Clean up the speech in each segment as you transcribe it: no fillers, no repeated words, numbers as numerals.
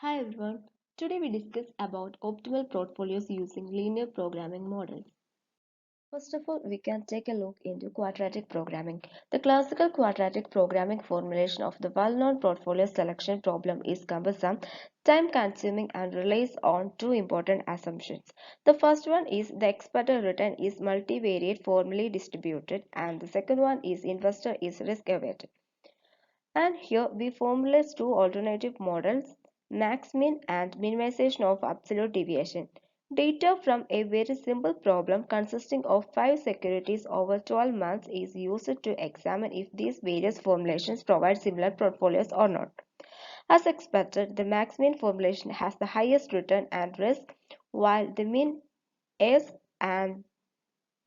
Hi everyone. Today we discuss about optimal portfolios using linear programming models. First of all, we can take a look into quadratic programming. The classical quadratic programming formulation of the well-known portfolio selection problem is cumbersome, time-consuming and relies on two important assumptions. The first one is the expected return is multivariate formally distributed, and the second one is investor is risk-averted. And here we formulate two alternative models, max-min and minimization of absolute deviation. Data from a very simple problem consisting of 5 securities over 12 months is used to examine if these various formulations provide similar portfolios or not. As expected, the max-min formulation has the highest return and risk, while the min is and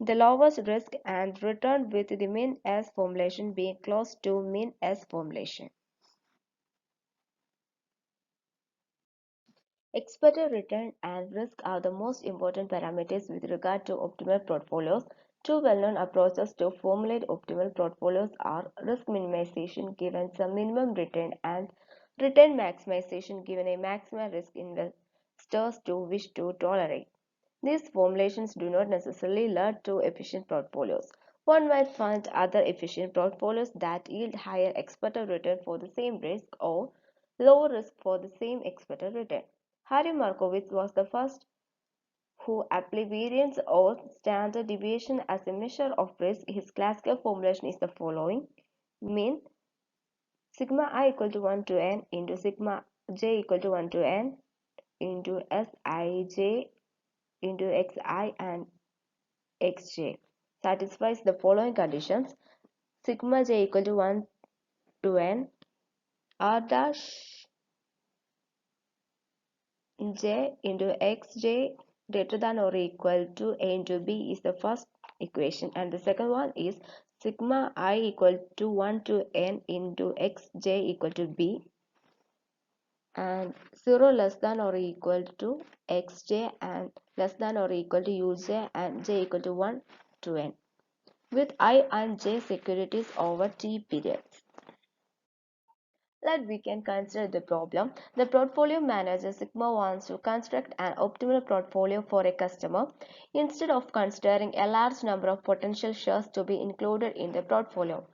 the lowest risk and return, with the min S formulation being close to min S formulation. Expected return and risk are the most important parameters with regard to optimal portfolios. Two well-known approaches to formulate optimal portfolios are risk minimization given some minimum return and return maximization given a maximum risk investors do wish to tolerate. These formulations do not necessarily lead to efficient portfolios. One might find other efficient portfolios that yield higher expected return for the same risk or lower risk for the same expected return. Harry Markowitz was the first who applied variance or standard deviation as a measure of risk. His classical formulation is the following: mean sigma I equal to 1 to n into sigma j equal to 1 to n into Sij into xi and xj satisfies the following conditions: sigma j equal to 1 to n, r dash j into xj greater than or equal to a into b is the first equation, and the second one is sigma I equal to 1 to n into xj equal to b, and 0 less than or equal to xj and less than or equal to uj and j equal to 1 to n with I and j securities over t periods. Let we can consider the problem. The portfolio manager Sigma wants to construct an optimal portfolio for a customer. Instead of considering a large number of potential shares to be included in the portfolio,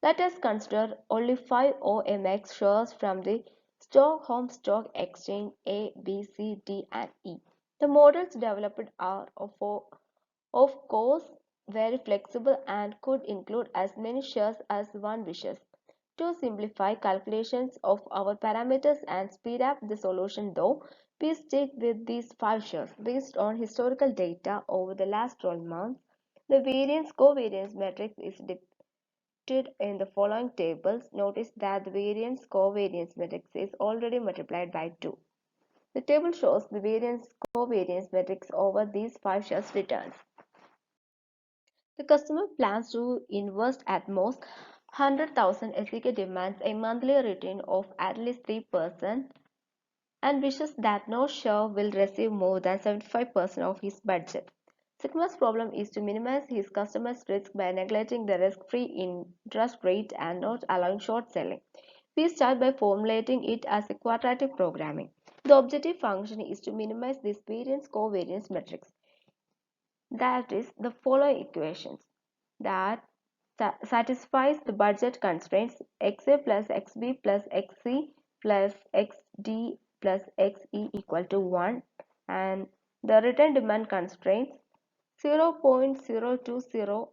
let us consider only 5 OMX shares from the Stockholm Stock Exchange A, B, C, D, and E. The models developed are of course very flexible and could include as many shares as one wishes. To simplify calculations of our parameters and speed up the solution though, we stick with these 5 shares. Based on historical data over the last 12 months, the variance covariance matrix is depicted in the following tables. Notice that the variance covariance matrix is already multiplied by 2. The table shows the variance covariance matrix over these 5 shares returns. The customer plans to invest at most 100,000 SEK, demands a monthly return of at least 3%, and wishes that no share will receive more than 75% of his budget. Sigma's problem is to minimize his customer's risk by neglecting the risk-free interest rate and not allowing short selling. We start by formulating it as a quadratic programming. The objective function is to minimize this variance covariance matrix. That is the following equations that satisfies the budget constraints xa plus xb plus xc plus xd plus xe equal to 1, and the return demand constraints 0.020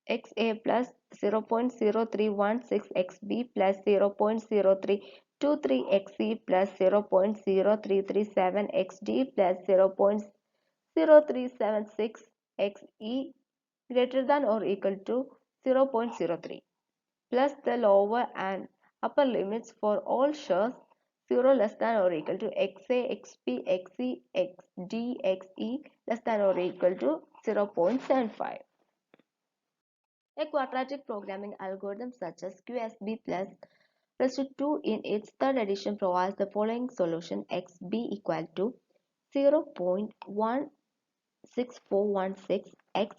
xa plus 0.0316 xb plus 0.0323 xe plus 0.0337 xd plus 0.0376 xe greater than or equal to 0.03, plus the lower and upper limits for all shares 0 less than or equal to xa, xp, xe, xd, xe less than or equal to 0.75. A quadratic programming algorithm such as QSB plus to 2 in its third edition provides the following solution: xb equal to 0.16416, x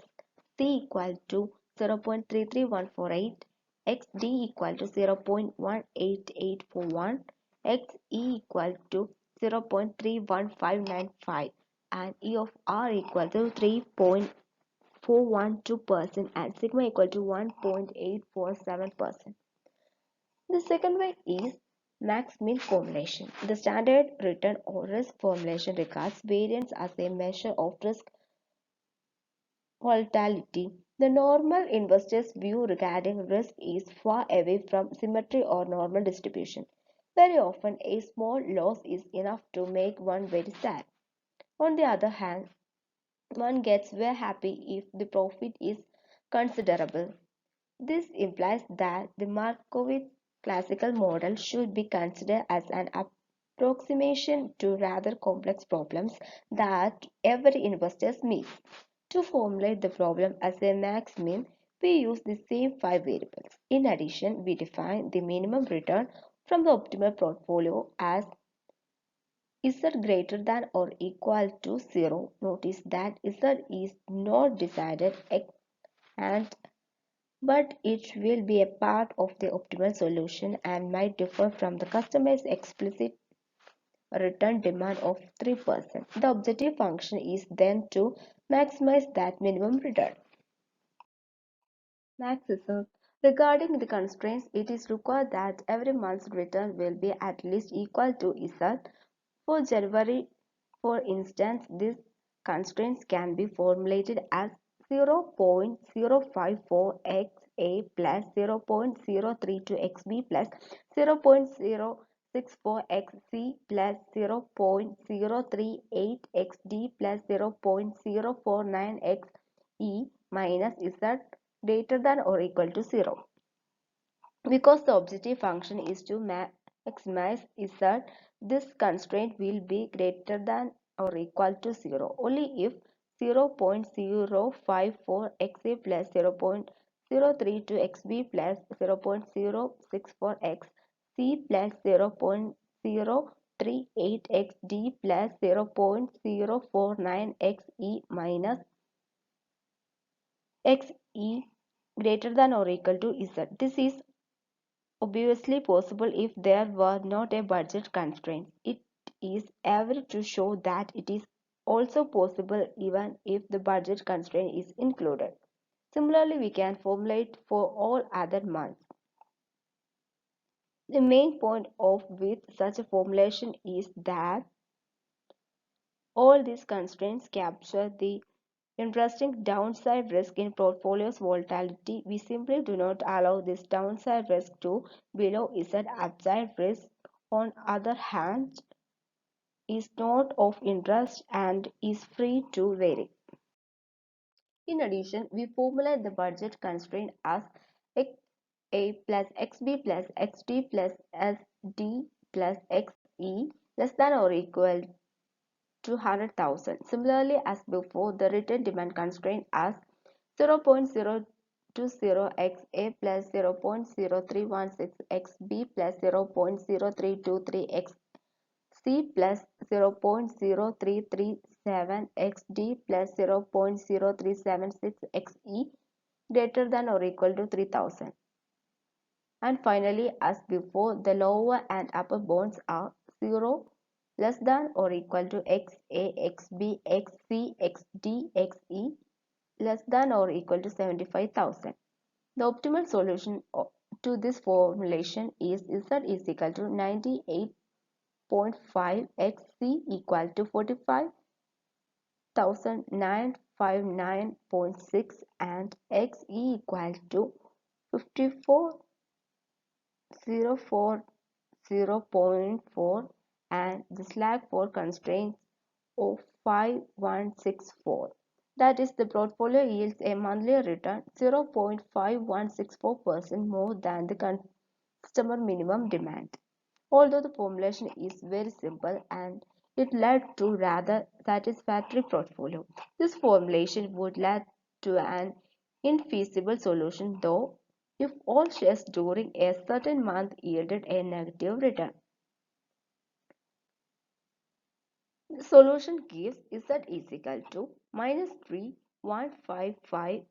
c equal to 0.33148, xd equal to 0.18841, X E equal to 0.31595 and E of R equal to 3.412% and sigma equal to 1.847%. The second way is max-min formulation. The standard return or risk formulation regards variance as a measure of risk volatility. The normal investor's view regarding risk is far away from symmetry or normal distribution. Very often, a small loss is enough to make one very sad. On the other hand, one gets very happy if the profit is considerable. This implies that the Markowitz classical model should be considered as an approximation to rather complex problems that every investor meets. To formulate the problem as a max-min, we use the same five variables. In addition, we define the minimum return from the optimal portfolio as Z greater than or equal to 0. Notice that Z is not decided and but it will be a part of the optimal solution and might differ from the customer's explicit return demand of 3%. The objective function is then to maximize that minimum return. Max result. Regarding the constraints, it is required that every month's return will be at least equal to Z. For January, for instance, these constraints can be formulated as 0.054xa plus 0.032xb plus 0.064xc plus 0.038xd plus 0.049xe minus z greater than or equal to 0. Because the objective function is to maximize z, this constraint will be greater than or equal to 0 only if 0.054xa plus 0.032xb plus 0.064xc plus 0.038xd plus 0.049xe minus xe greater than or equal to z. This is obviously possible if there were not a budget constraint. It is average to show that it is also possible even if the budget constraint is included. Similarly, we can formulate for all other months. The main point of with such a formulation is that all these constraints capture the interesting downside risk in portfolio's volatility. We simply do not allow this downside risk to below Z. Upside risk, on the other hand, is not of interest and is free to vary. In addition, we formulate the budget constraint as XA plus XB plus XD plus SD plus XE less than or equal to 100,000. Similarly, as before, the return demand constraint as 0.020xa plus 0.0316xb plus 0.0323x C plus 0.0337xd plus 0.0376xe greater than or equal to 3000. And finally, as before, the lower and upper bounds are 0 less than or equal to xa, xb, xc, xd, xe less than or equal to 75,000. The optimal solution to this formulation is Z is equal to 98.5 xc equal to 45,959.6 and xe equal to 54,040.4 and the slack for constraints of 5164. That is, the portfolio yields a monthly return 0.5164% more than the customer minimum demand. Although the formulation is very simple and it led to rather satisfactory portfolio, this formulation would lead to an infeasible solution though if all shares during a certain month yielded a negative return. The solution gives Z is equal to minus 3,155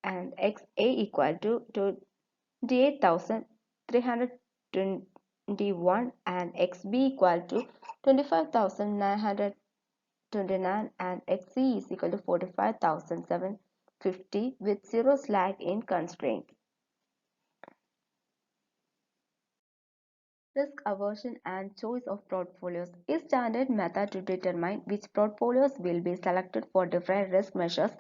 and XA equal to 28,320 D1 and XB equal to 25,929 and XC is equal to 45,750 with zero slack in constraints. Risk aversion and choice of portfolios. A standard method to determine which portfolios will be selected for different risk measures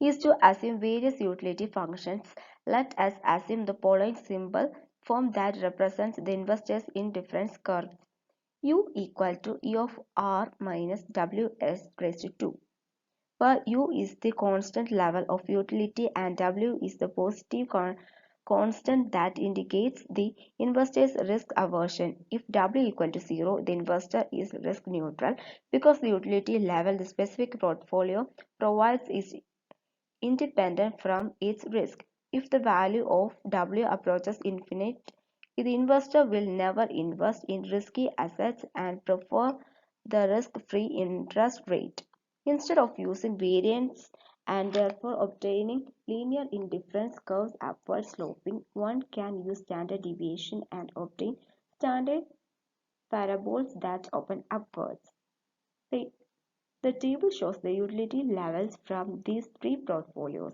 is to assume various utility functions. Let us assume the following symbol form that represents the investors in difference curves. U equal to E of R minus Ws raised to 2, where U is the constant level of utility and W is the positive constant that indicates the investor's risk aversion. If W equal to 0, the investor is risk neutral because the utility level the specific portfolio provides is independent from its risk. If the value of W approaches infinite, the investor will never invest in risky assets and prefer the risk-free interest rate. Instead of using variance and therefore obtaining linear indifference curves upward sloping, one can use standard deviation and obtain standard parabolas that open upwards. The, the table shows the utility levels from these three portfolios.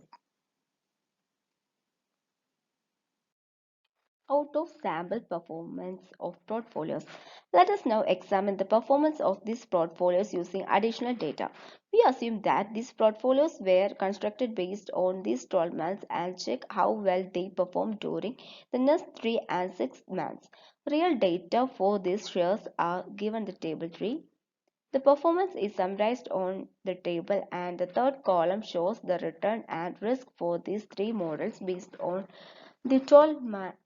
Out of sample performance of portfolios. Let us now examine the performance of these portfolios using additional data. We assume that these portfolios were constructed based on these 12 months and check how well they performed during the next 3 and 6 months. Real data for these shares are given in the table 3. The performance is summarized on the table and the third column shows the return and risk for these three models based on the 12 months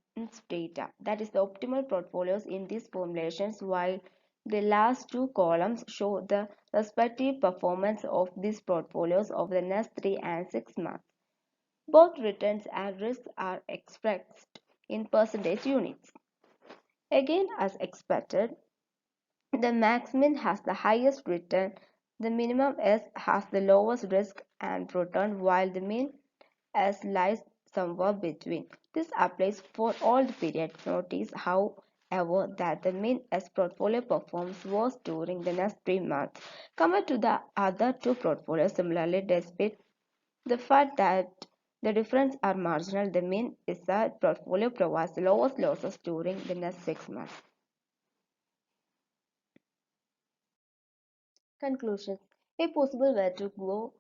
data, that is the optimal portfolios in these formulations, while the last two columns show the respective performance of these portfolios over the next 3 and 6 months. Both returns and risks are expressed in percentage units. Again, as expected, the maximum has the highest return, the minimum S has the lowest risk and return, while the mean S lies somewhere between. This applies for all the periods. Notice, however, that the mean S portfolio performs worse during the next 3 months compared to the other two portfolios. Similarly, despite the fact that the difference are marginal, the mean is that portfolio provides the lowest losses during the next 6 months. Conclusions. A possible way to go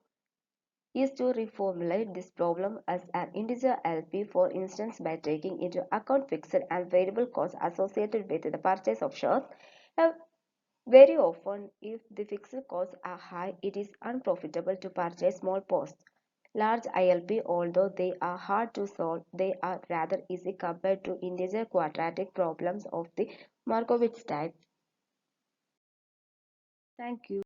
is to reformulate this problem as an integer LP, for instance by taking into account fixed and variable costs associated with the purchase of shares. Uh, Very often, if the fixed costs are high, it is unprofitable to purchase small posts. Large ILP, although they are hard to solve, they are rather easy compared to integer quadratic problems of the Markowitz type. Thank you.